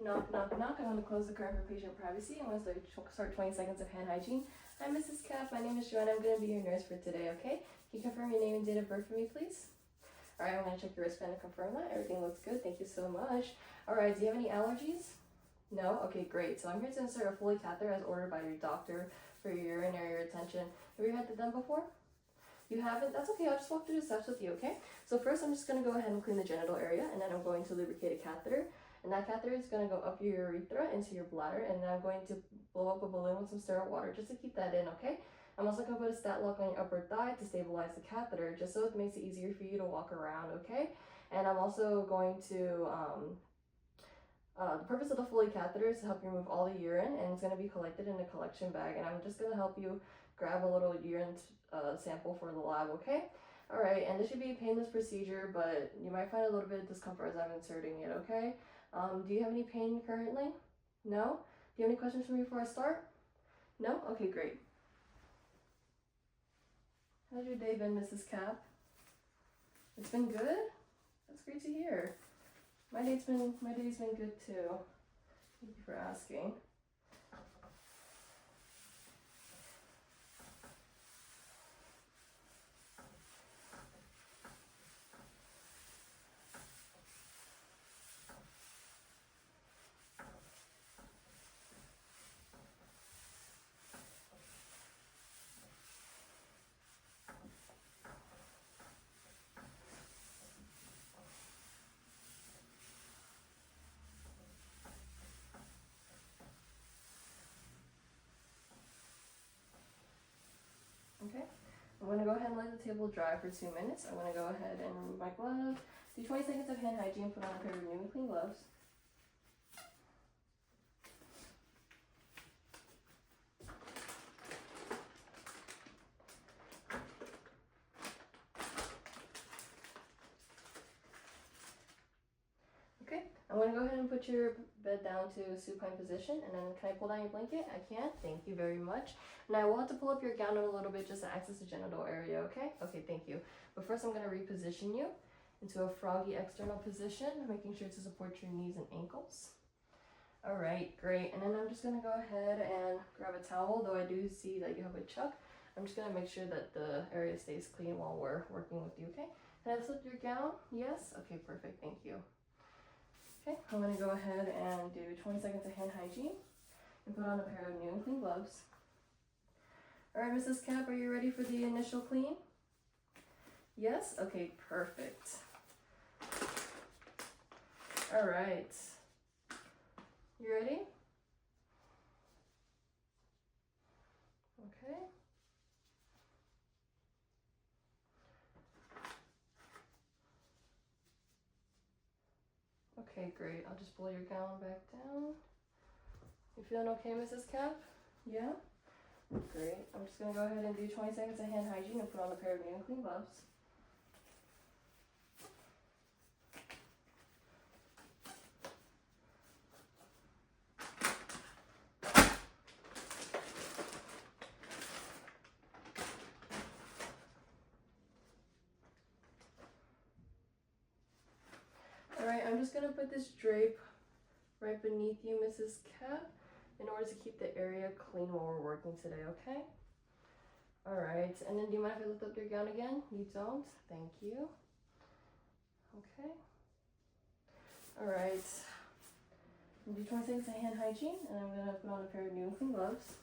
Knock, knock, knock. I'm going to close the curtain for patient privacy. I'm going to start 20 seconds of hand hygiene. Hi, Mrs. Cap. My name is Joanna. I'm going to be your nurse for today, okay? Can you confirm your name and date of birth for me, please? All right, I'm going to check your wristband to confirm that. Everything looks good. Thank you so much. All right, do you have any allergies? No? Okay, great. So I'm here to insert a Foley catheter as ordered by your doctor for your urinary retention. Have you had that done before? You haven't? That's okay. I'll just walk through the steps with you, okay? So first, I'm just going to go ahead and clean the genital area, and then I'm going to lubricate a catheter. And that catheter is going to go up your urethra into your bladder, and then I'm going to blow up a balloon with some sterile water just to keep that in, okay? I'm also going to put a stat lock on your upper thigh to stabilize the catheter, just so it makes it easier for you to walk around, okay? And I'm also going to, the purpose of the Foley catheter is to help you remove all the urine, and it's going to be collected in a collection bag, and I'm just going to help you grab a little urine sample for the lab, okay? All right, and this should be a painless procedure, but you might find a little bit of discomfort as I'm inserting it, okay? Do you have any pain currently? No? Do you have any questions for me before I start? No? Okay, great. How's your day been, Mrs. Cap? It's been good? That's great to hear. My day's been good too. Thank you for asking. Okay, I'm going to go ahead and let the table dry for 2 minutes. I'm going to go ahead and remove my glove, do 20 seconds of hand hygiene, put on a pair of new and clean gloves. Okay, I'm going to go ahead and put your bed down to a supine position, and then can I pull down your blanket? I can. Thank you very much. And I will have to pull up your gown in a little bit just to access the genital area, okay? Okay, thank you. But first I'm going to reposition you into a froggy external position, making sure to support your knees and ankles. All right, great. And then I'm just going to go ahead and grab a towel, though I do see that you have a chuck. I'm just going to make sure that the area stays clean while we're working with you, okay? Can I slip your gown? Yes? Okay, perfect. Thank you. Okay, I'm going to go ahead and do 20 seconds of hand hygiene and put on a pair of new and clean gloves. All right, Mrs. Cap, are you ready for the initial clean? Yes? Okay, perfect. All right. You ready? Okay. Okay, great. I'll just pull your gown back down. You feeling okay, Mrs. Cap? Yeah? Great. I'm just going to go ahead and do 20 seconds of hand hygiene and put on a pair of new and clean gloves. Alright, I'm just going to put this drape right beneath you, Mrs. Cap, in order to keep the area clean while we're working today, okay? Alright, and then do you mind if I lift up your gown again? You don't? Thank you. Okay. Alright. I'm going to do 20 seconds of hand hygiene, and I'm going to put on a pair of new and clean gloves.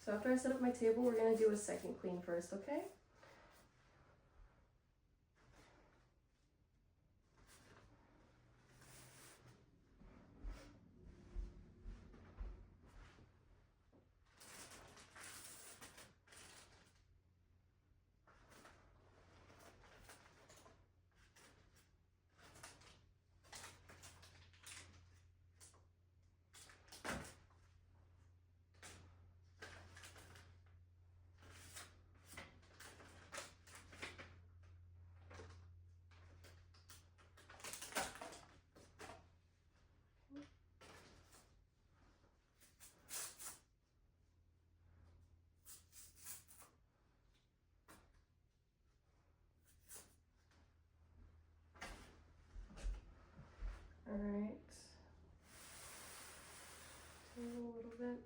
So after I set up my table, we're going to do a second clean first, okay?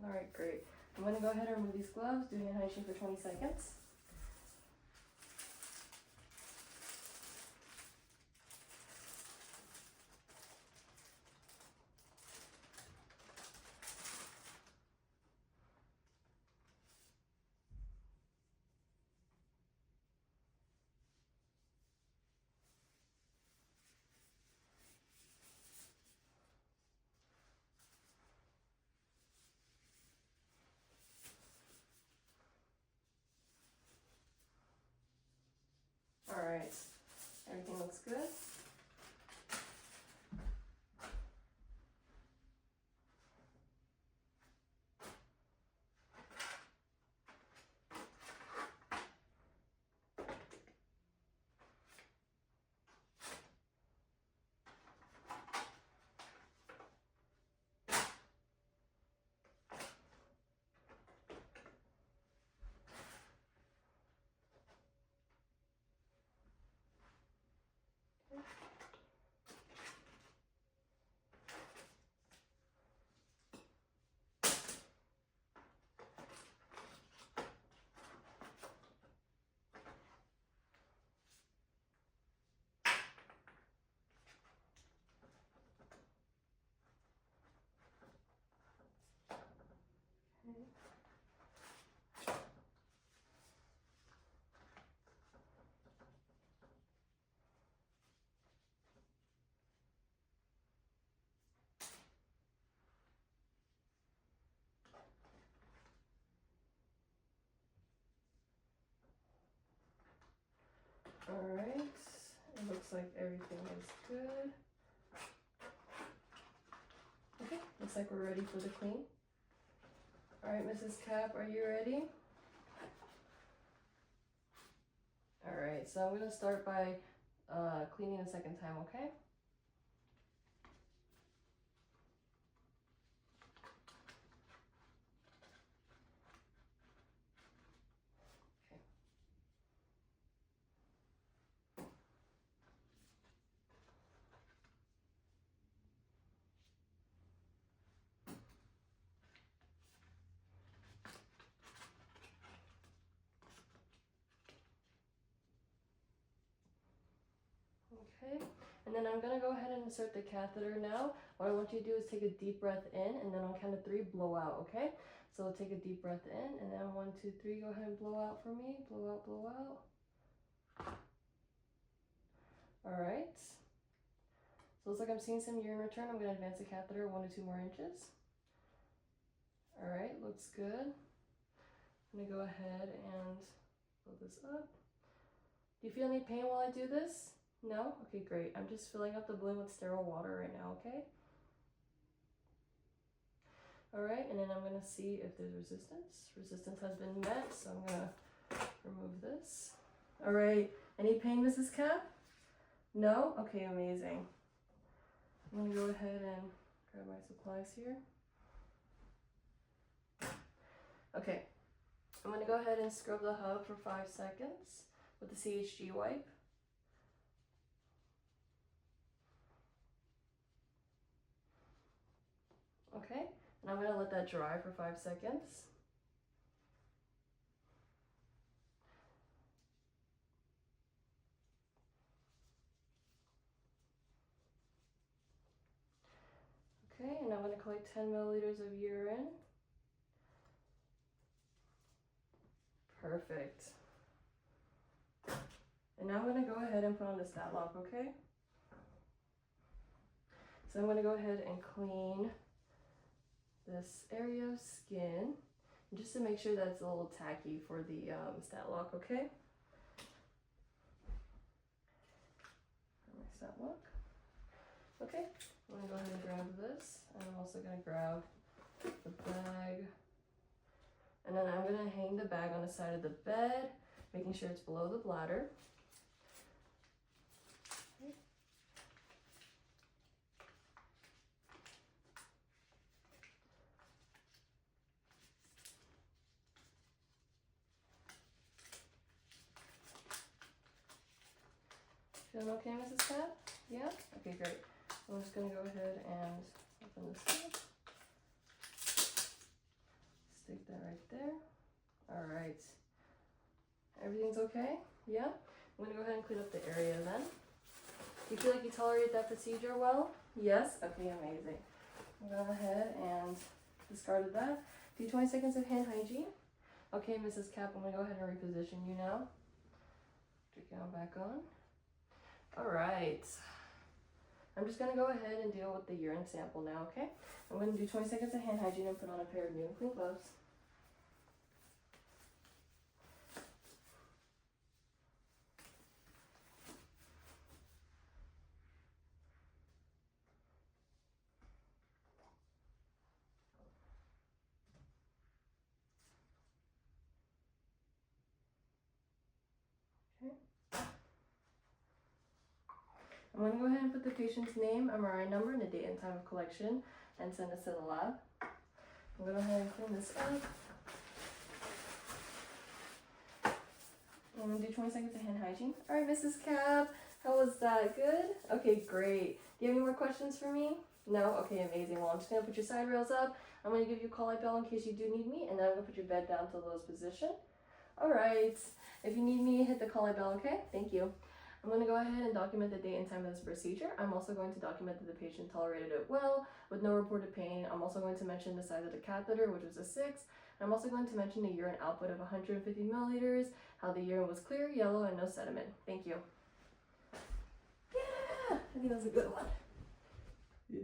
Alright, great. I'm going to go ahead and remove these gloves, do hand hygiene for 20 seconds. Alright, everything looks good. Alright, it looks like everything is good. Okay, looks like we're ready for the clean. Alright, Mrs. Cap, are you ready? Alright, so I'm going to start by cleaning the second time, okay? Okay, and then I'm gonna go ahead and insert the catheter now. What I want you to do is take a deep breath in, and then on count of 3, blow out, okay? So take a deep breath in, and then 1, 2, 3, go ahead and blow out for me. Blow out, blow out. Alright. So looks like I'm seeing some urine return. I'm gonna advance the catheter 1 to 2 more inches. Alright, looks good. I'm gonna go ahead and fill this up. Do you feel any pain while I do this? No? Okay, great. I'm just filling up the balloon with sterile water right now, okay? Alright, and then I'm going to see if there's resistance. Resistance has been met, so I'm going to remove this. Alright, any pain, Mrs. Cap? No? Okay, amazing. I'm going to go ahead and grab my supplies here. Okay, I'm going to go ahead and scrub the hub for 5 seconds with the CHG wipe. Okay, and I'm going to let that dry for 5 seconds. Okay, and I'm going to collect 10 milliliters of urine. Perfect. And now I'm going to go ahead and put on the stat lock, okay? So I'm going to go ahead and clean this area of skin, just to make sure that it's a little tacky for the stat lock, okay? My stat lock. Okay, I'm going to go ahead and grab this. I'm also going to grab the bag. And then I'm going to hang the bag on the side of the bed, making sure it's below the bladder. Feeling okay, Mrs. Cat? Yeah? Okay, great. I'm just going to go ahead and open this up. stick that right there. All right. Everything's okay? Yeah? I'm gonna go ahead and clean up the area then. Do you feel like you tolerate that procedure well? Yes? Okay, amazing. I'll go ahead and discarded that. Do 20 seconds of hand hygiene. Okay, Mrs. Cap, I'm gonna go ahead and reposition you now. Put your gown back on. All right. I'm just gonna go ahead and deal with the urine sample now, okay? I'm gonna do 20 seconds of hand hygiene and put on a pair of new and clean gloves. Okay. I'm going to go ahead and put the patient's name, MRI number, and the date and time of collection and send this to the lab. I'm going to go ahead and clean this up. I'm going to do 20 seconds of hand hygiene. All right, Mrs. Cap, how was that? Good? Okay, great. Do you have any more questions for me? No? Okay, amazing. Well, I'm just going to put your side rails up. I'm going to give you a call-out bell in case you do need me, and then I'm going to put your bed down to Low's position. All right. If you need me, hit the call-out bell, okay? Thank you. I'm going to go ahead and document the date and time of this procedure. I'm also going to document that the patient tolerated it well with no reported pain. I'm also going to mention the size of the catheter, which was a 6. I'm also going to mention the urine output of 150 milliliters, how the urine was clear, yellow, and no sediment. Thank you. Yeah, I think that was a good one. Yeah.